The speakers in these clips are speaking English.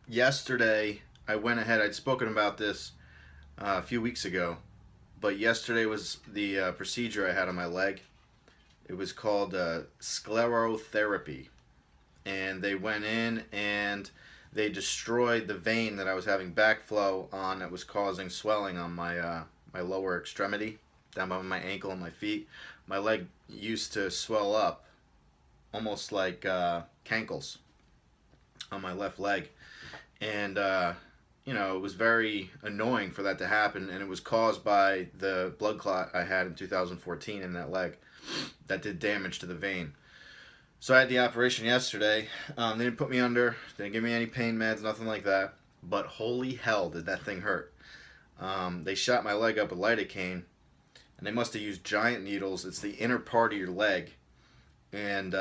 Yesterday, I went ahead. I'd spoken about this a few weeks ago, but yesterday was the procedure I had on my leg. It was called sclerotherapy, and they went in and they destroyed the vein that I was having backflow on that was causing swelling on my lower extremity, down by my ankle and my feet. My leg used to swell up almost like cankles on my left leg, and it was very annoying for that to happen, and it was caused by the blood clot I had in 2014 in that leg that did damage to the vein. So I had the operation yesterday. They didn't put me under, they didn't give me any pain meds, nothing like that. But holy hell, did that thing hurt! They shot my leg up with lidocaine, and they must have used giant needles. It's the inner part of your leg, and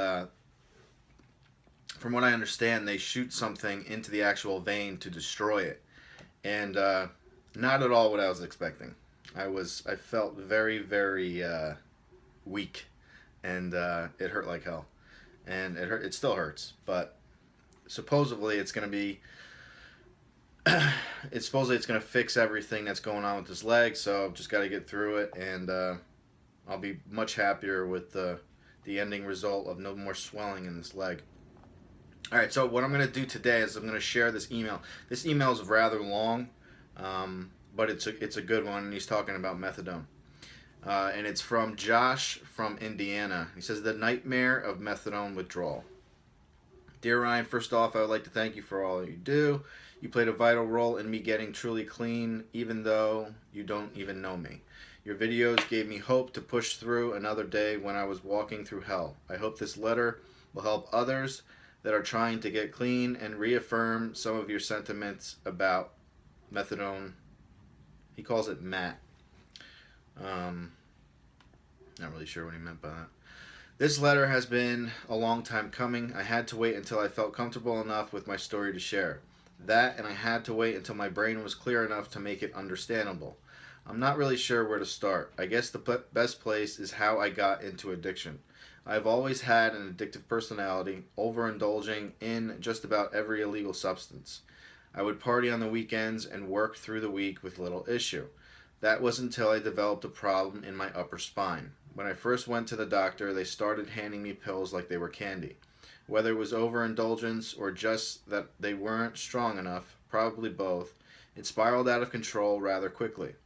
from what I understand, they shoot something into the actual vein to destroy it, and not at all what I was expecting. I felt very very weak, and it hurt like hell, and it still hurts, but supposedly it's gonna be it's gonna fix everything that's going on with this leg. So I've just got to get through it, and I'll be much happier with the ending result of no more swelling in this leg. All right, so what I'm going to do today is I'm going to share this email. This email is rather long, but it's a good one, and he's talking about methadone. And it's from Josh from Indiana. He says, "The nightmare of methadone withdrawal. Dear Ryan, first off, I would like to thank you for all you do. You played a vital role in me getting truly clean, even though you don't even know me. Your videos gave me hope to push through another day when I was walking through hell. I hope this letter will help others that are trying to get clean and reaffirm some of your sentiments about methadone." He calls it Matt. Not really sure what he meant by that. "This letter has been a long time coming. I had to wait until I felt comfortable enough with my story to share. That, and I had to wait until my brain was clear enough to make it understandable. I'm not really sure where to start. I guess the best place is how I got into addiction. I've always had an addictive personality, overindulging in just about every illegal substance. I would party on the weekends and work through the week with little issue. That was until I developed a problem in my upper spine. When I first went to the doctor, they started handing me pills like they were candy. Whether it was overindulgence or just that they weren't strong enough, probably both, it spiraled out of control rather quickly.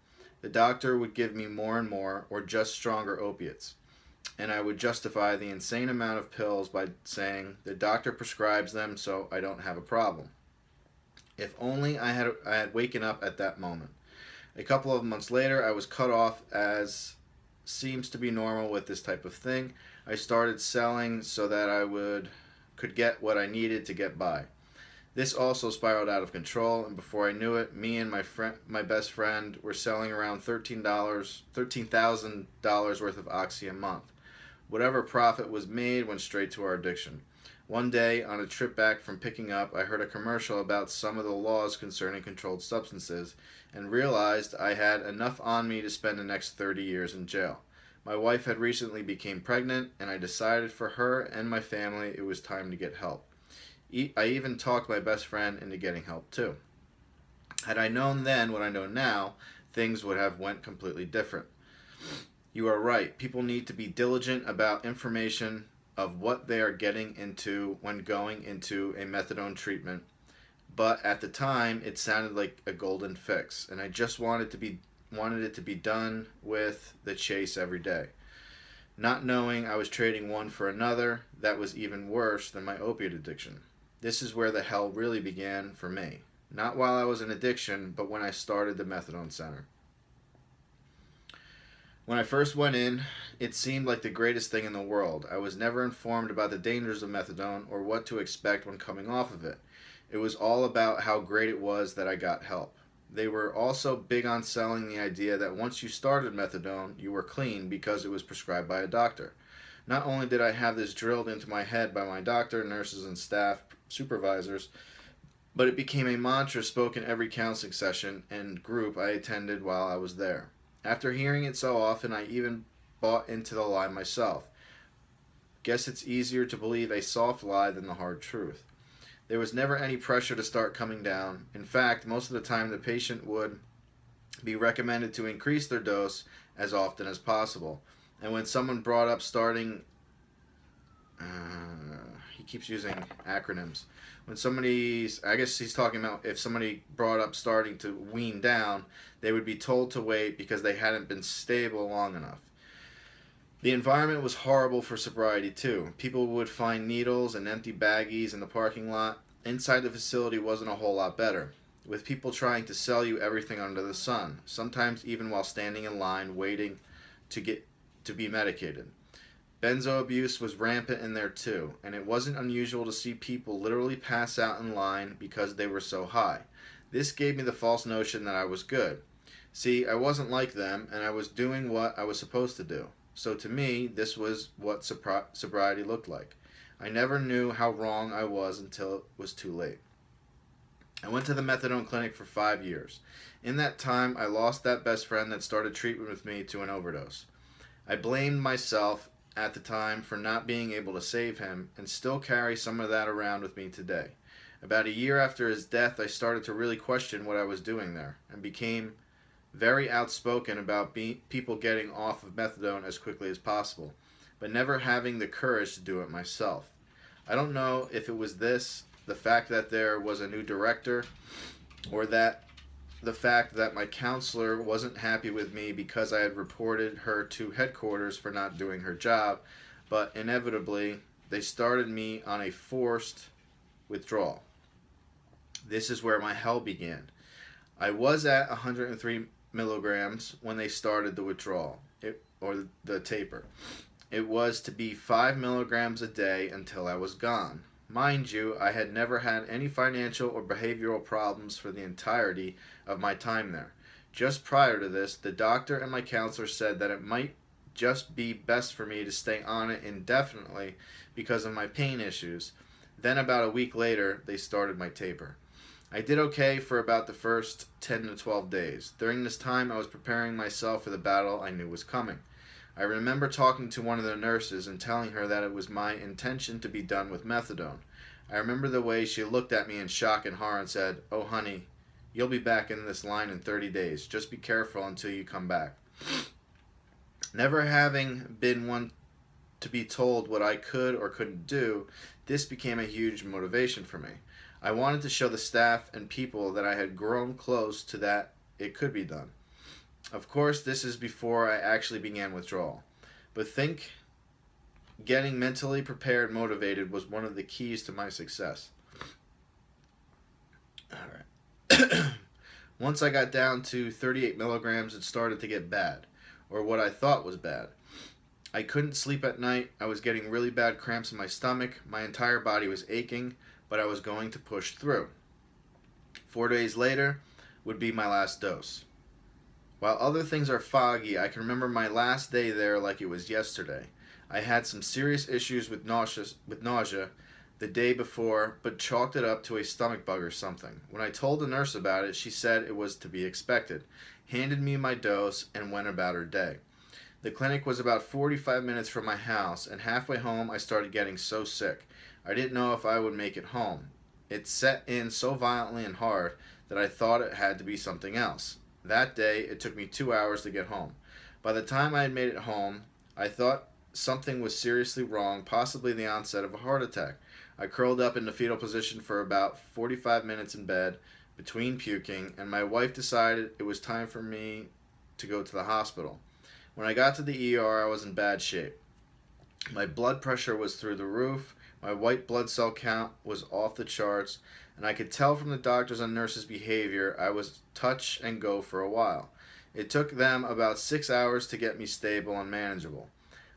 The doctor would give me more and more, or just stronger opiates, and I would justify the insane amount of pills by saying the doctor prescribes them so I don't have a problem. If only I had waken up at that moment. A couple of months later, I was cut off, as seems to be normal with this type of thing. I started selling so that could get what I needed to get by. This also spiraled out of control, and before I knew it, me and my best friend, were selling around $13,000 worth of Oxy a month. Whatever profit was made went straight to our addiction. One day, on a trip back from picking up, I heard a commercial about some of the laws concerning controlled substances and realized I had enough on me to spend the next 30 years in jail. My wife had recently become pregnant, and I decided for her and my family it was time to get help. I even talked my best friend into getting help too. Had I known then what I know now, things would have went completely different. You are right. People need to be diligent about information of what they are getting into when going into a methadone treatment. But at the time, it sounded like a golden fix, and I just wanted it to be done with the chase every day. Not knowing I was trading one for another, that was even worse than my opiate addiction. This is where the hell really began for me. Not while I was in addiction, but when I started the methadone center. When I first went in, it seemed like the greatest thing in the world. I was never informed about the dangers of methadone or what to expect when coming off of it. It was all about how great it was that I got help. They were also big on selling the idea that once you started methadone, you were clean because it was prescribed by a doctor. Not only did I have this drilled into my head by my doctor, nurses, and staff supervisors, but it became a mantra spoken every counseling session and group I attended while I was there. After hearing it so often, I even bought into the lie myself. Guess it's easier to believe a soft lie than the hard truth. There was never any pressure to start coming down. In fact, most of the time the patient would be recommended to increase their dose as often as possible. And when someone brought up starting, he keeps using acronyms. When somebody's, I guess he's talking about if somebody brought up starting to wean down, they would be told to wait because they hadn't been stable long enough. The environment was horrible for sobriety too. People would find needles and empty baggies in the parking lot. Inside the facility wasn't a whole lot better, with people trying to sell you everything under the sun, sometimes even while standing in line waiting to be medicated. Benzo abuse was rampant in there too, and it wasn't unusual to see people literally pass out in line because they were so high. This gave me the false notion that I was good. See, I wasn't like them, and I was doing what I was supposed to do. So to me, this was what sobriety looked like. I never knew how wrong I was until it was too late. I went to the methadone clinic for 5 years. In that time, I lost that best friend that started treatment with me to an overdose. I blamed myself at the time for not being able to save him and still carry some of that around with me today. About a year after his death, I started to really question what I was doing there and became very outspoken about people getting off of methadone as quickly as possible, but never having the courage to do it myself. I don't know if it was the fact that there was a new director, or that the fact that my counselor wasn't happy with me because I had reported her to headquarters for not doing her job, but inevitably they started me on a forced withdrawal. This is where my hell began. I was at 103 milligrams when they started the withdrawal, or the taper. It was to be 5 milligrams a day until I was gone. Mind you, I had never had any financial or behavioral problems for the entirety of my time there. Just prior to this, the doctor and my counselor said that it might just be best for me to stay on it indefinitely because of my pain issues. Then about a week later, they started my taper. I did okay for about the first 10 to 12 days. During this time, I was preparing myself for the battle I knew was coming. I remember talking to one of the nurses and telling her that it was my intention to be done with methadone. I remember the way she looked at me in shock and horror and said, "Oh honey, you'll be back in this line in 30 days. Just be careful until you come back." Never having been one to be told what I could or couldn't do, this became a huge motivation for me. I wanted to show the staff and people that I had grown close to that it could be done. Of course, this is before I actually began withdrawal. But think getting mentally prepared, motivated was one of the keys to my success. Alright. Once I got down to 38 milligrams, it started to get bad, or what I thought was bad. I couldn't sleep at night. I was getting really bad cramps in my stomach. My entire body was aching, but I was going to push through. 4 days later would be my last dose. While other things are foggy, I can remember my last day there like it was yesterday. I had some serious issues with nausea the day before, but chalked it up to a stomach bug or something. When I told the nurse about it, she said it was to be expected, handed me my dose, and went about her day. The clinic was about 45 minutes from my house, and halfway home I started getting so sick. I didn't know if I would make it home. It set in so violently and hard that I thought it had to be something else. That day, it took me 2 hours to get home. By the time I had made it home, I thought something was seriously wrong, possibly the onset of a heart attack. I curled up in the fetal position for about 45 minutes in bed, between puking, and my wife decided it was time for me to go to the hospital. When I got to the ER, I was in bad shape. My blood pressure was through the roof, my white blood cell count was off the charts, and I could tell from the doctors and nurses' behavior I was touch and go for a while. It took them about 6 hours to get me stable and manageable.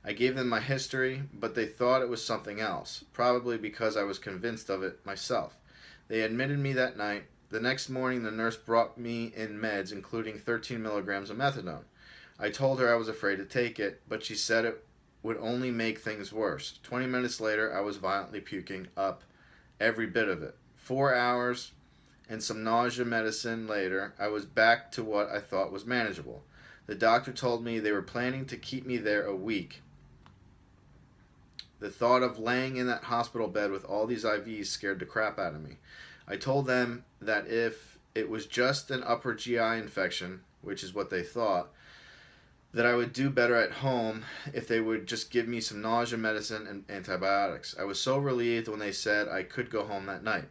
I gave them my history, but they thought it was something else, probably because I was convinced of it myself. They admitted me that night. The next morning, the nurse brought me in meds, including 13 milligrams of methadone. I told her I was afraid to take it, but she said it would only make things worse. 20 minutes later, I was violently puking up every bit of it. 4 hours and some nausea medicine later, I was back to what I thought was manageable. The doctor told me they were planning to keep me there a week. The thought of laying in that hospital bed with all these IVs scared the crap out of me. I told them that if it was just an upper GI infection, which is what they thought, that I would do better at home if they would just give me some nausea medicine and antibiotics. I was so relieved when they said I could go home that night.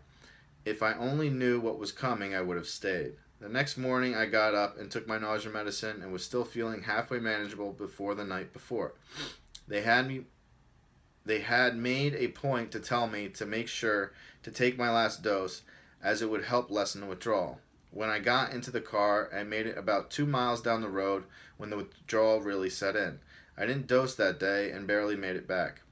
If I only knew what was coming, I would have stayed. The next morning, I got up and took my nausea medicine and was still feeling halfway manageable before the night before. They had me They had made a point to tell me to make sure to take my last dose as it would help lessen the withdrawal. When I got into the car, I made it about 2 miles down the road when the withdrawal really set in. I didn't dose that day and barely made it back.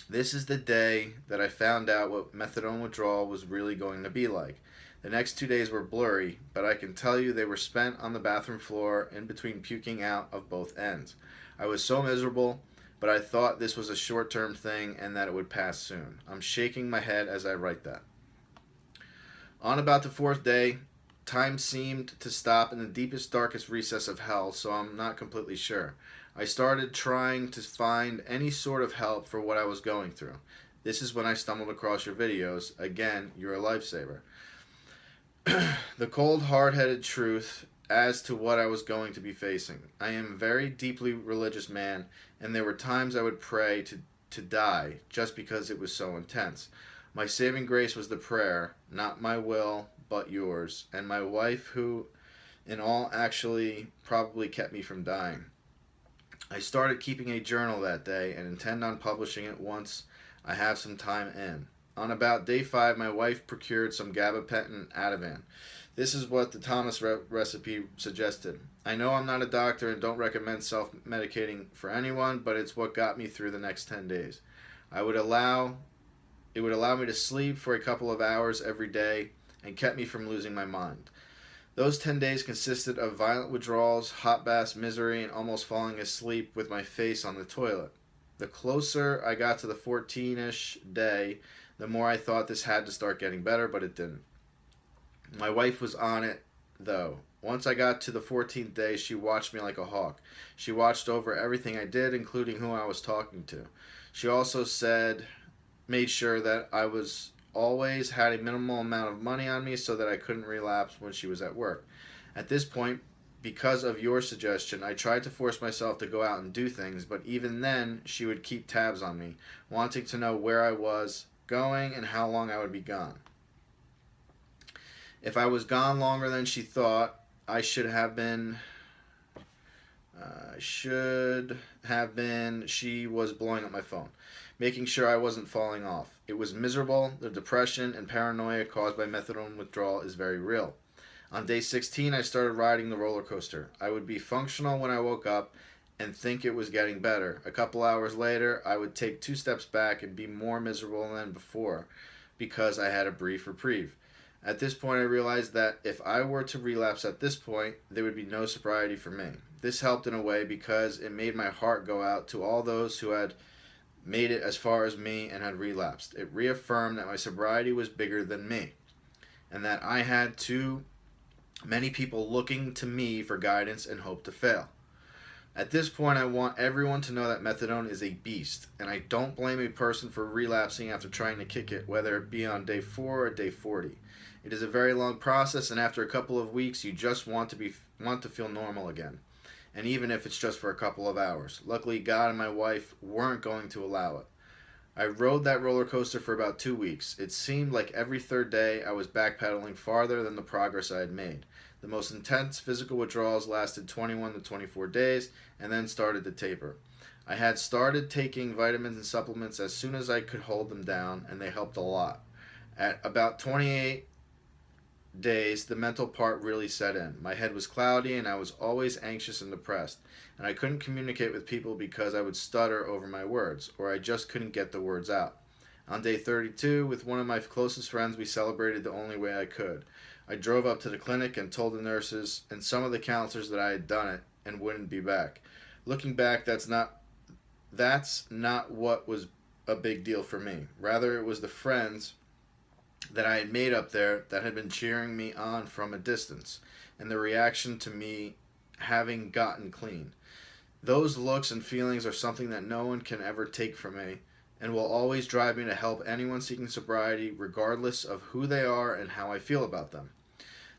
This is the day that I found out what methadone withdrawal was really going to be like. The next 2 days were blurry, but I can tell you they were spent on the bathroom floor in between puking out of both ends. I was so miserable, but I thought this was a short-term thing and that it would pass soon. I'm shaking my head as I write that. On about the 4th day, time seemed to stop in the deepest, darkest recess of hell, so I'm not completely sure. I started trying to find any sort of help for what I was going through. This is when I stumbled across your videos. Again, you're a lifesaver. The cold, hard-headed truth as to what I was going to be facing. I am a very deeply religious man, and there were times I would pray to die just because it was so intense. My saving grace was the prayer, not my will, but yours, and my wife, who in all actually probably kept me from dying. I started keeping a journal that day and intend on publishing it once I have some time in. On about day 5, my wife procured some gabapentin and Ativan. This is what the Thomas recipe suggested. I know I'm not a doctor and don't recommend self-medicating for anyone, but it's what got me through the next 10 days. It would allow me to sleep for a couple of hours every day and kept me from losing my mind. Those 10 days consisted of violent withdrawals, hot baths, misery, and almost falling asleep with my face on the toilet. The closer I got to the 14-ish day, the more I thought this had to start getting better, but it didn't. My wife was on it, though. Once I got to the 14th day, she watched me like a hawk. She watched over everything I did, including who I was talking to. She also made sure that I was always had a minimal amount of money on me so that I couldn't relapse when she was at work. At this point, because of your suggestion, I tried to force myself to go out and do things, but even then, she would keep tabs on me, wanting to know where I was going and how long I would be gone. If I was gone longer than she thought, she was blowing up my phone, making sure I wasn't falling off. It was miserable. The depression and paranoia caused by methadone withdrawal is very real. On day 16, I started riding the roller coaster. I would be functional when I woke up and think it was getting better. A couple hours later, I would take 2 steps back and be more miserable than before because I had a brief reprieve. At this point, I realized that if I were to relapse at this point, there would be no sobriety for me. This helped in a way because it made my heart go out to all those who had made it as far as me and had relapsed. It reaffirmed that my sobriety was bigger than me and that I had too many people looking to me for guidance and hope to fail. At this point, I want everyone to know that methadone is a beast, and I don't blame a person for relapsing after trying to kick it, whether it be on day 4 or day 40. It is a very long process, and after a couple of weeks, you just want to feel normal again, and even if it's just for a couple of hours. Luckily, God and my wife weren't going to allow it. I rode that roller coaster for about 2 weeks. It seemed like every 3rd day I was backpedaling farther than the progress I had made. The most intense physical withdrawals lasted 21 to 24 days and then started to taper. I had started taking vitamins and supplements as soon as I could hold them down, and they helped a lot. At about 28 days, the mental part really set in. My head was cloudy and I was always anxious and depressed, and I couldn't communicate with people because I would stutter over my words, or I just couldn't get the words out. On day 32, with one of my closest friends, we celebrated the only way I could. I drove up to the clinic and told the nurses and some of the counselors that I had done it and wouldn't be back. Looking back, that's not what was a big deal for me. Rather, it was the friends that I had made up there that had been cheering me on from a distance, and the reaction to me having gotten clean. Those looks and feelings are something that no one can ever take from me and will always drive me to help anyone seeking sobriety, regardless of who they are and how I feel about them.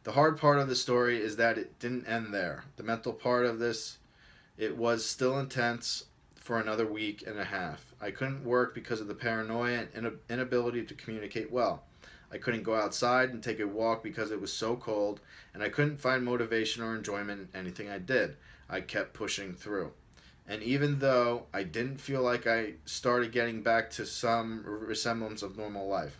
The hard part of the story is that it didn't end there. The mental part of this, it was still intense for another week and a half. I couldn't work because of the paranoia and inability to communicate well. I couldn't go outside and take a walk because it was so cold, and I couldn't find motivation or enjoyment in anything I did. I kept pushing through. And even though I didn't feel like I started getting back to some resemblance of normal life.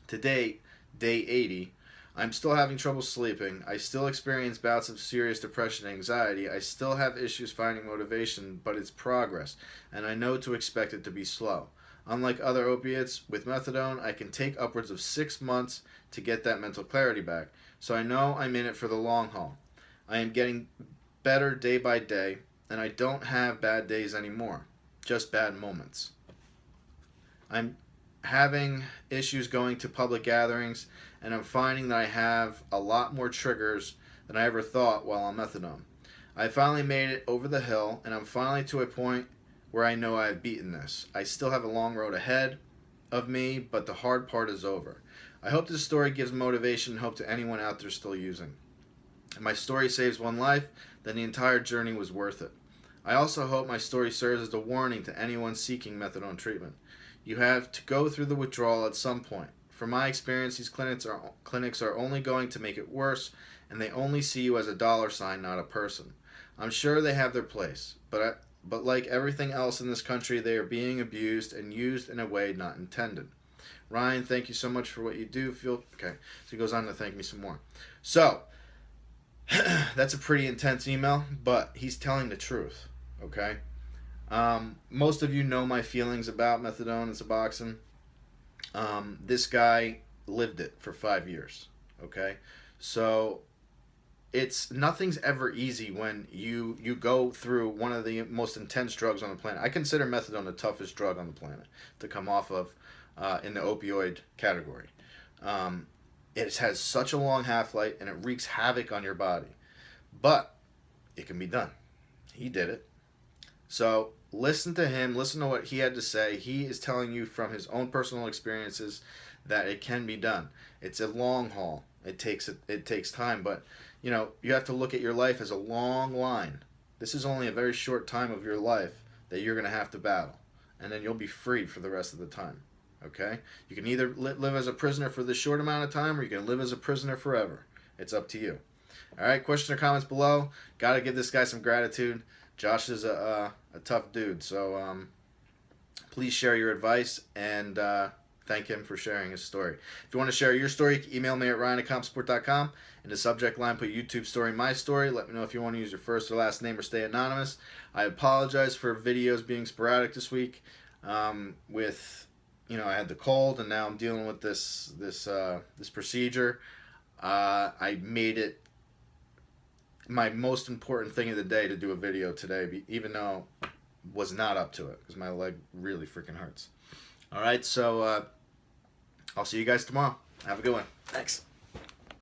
To date, day 80, I'm still having trouble sleeping. I still experience bouts of serious depression and anxiety. I still have issues finding motivation, but it's progress, and I know to expect it to be slow. Unlike other opiates, with methadone, I can take upwards of 6 months to get that mental clarity back, so I know I'm in it for the long haul. I am getting better day by day, and I don't have bad days anymore, just bad moments. I'm having issues going to public gatherings, and I'm finding that I have a lot more triggers than I ever thought while on methadone. I finally made it over the hill, and I'm finally to a point where I know I've beaten this. I still have a long road ahead of me, but the hard part is over. I hope this story gives motivation and hope to anyone out there still using. If my story saves one life, then the entire journey was worth it. I also hope my story serves as a warning to anyone seeking methadone treatment. You have to go through the withdrawal at some point. From my experience, these clinics are only going to make it worse, and they only see you as a dollar sign, not a person. I'm sure they have their place, but like everything else in this country, they are being abused and used in a way not intended. Ryan, thank you so much for what you do. Okay. So he goes on to thank me some more. So that's a pretty intense email, but he's telling the truth. Okay. Most of you know my feelings about methadone and Suboxone. This guy lived it for 5 years. Okay, so nothing's ever easy when you go through one of the most intense drugs on the planet. I consider methadone the toughest drug on the planet to come off of in the opioid category. It has such a long half-life and it wreaks havoc on your body, but it can be done. He did it. So listen to him, listen to what he had to say. He is telling you from his own personal experiences that it can be done. It's a long haul. It takes time, but you have to look at your life as a long line. This is only a very short time of your life that you're going to have to battle, and then you'll be free for the rest of the time. Okay? You can either live as a prisoner for this short amount of time, or you can live as a prisoner forever. It's up to you. All right, questions or comments below. Got to give this guy some gratitude. Josh is a tough dude, so please share your advice and thank him for sharing his story. If you want to share your story, you can email me at ryan@compsupport.com. In the subject line, put YouTube story, my story. Let me know if you want to use your first or last name or stay anonymous. I apologize for videos being sporadic this week. I had the cold, and now I'm dealing with this procedure. I made it my most important thing of the day to do a video today, even though I was not up to it because my leg really freaking hurts. All right, so I'll see you guys tomorrow. Have a good one. Thanks.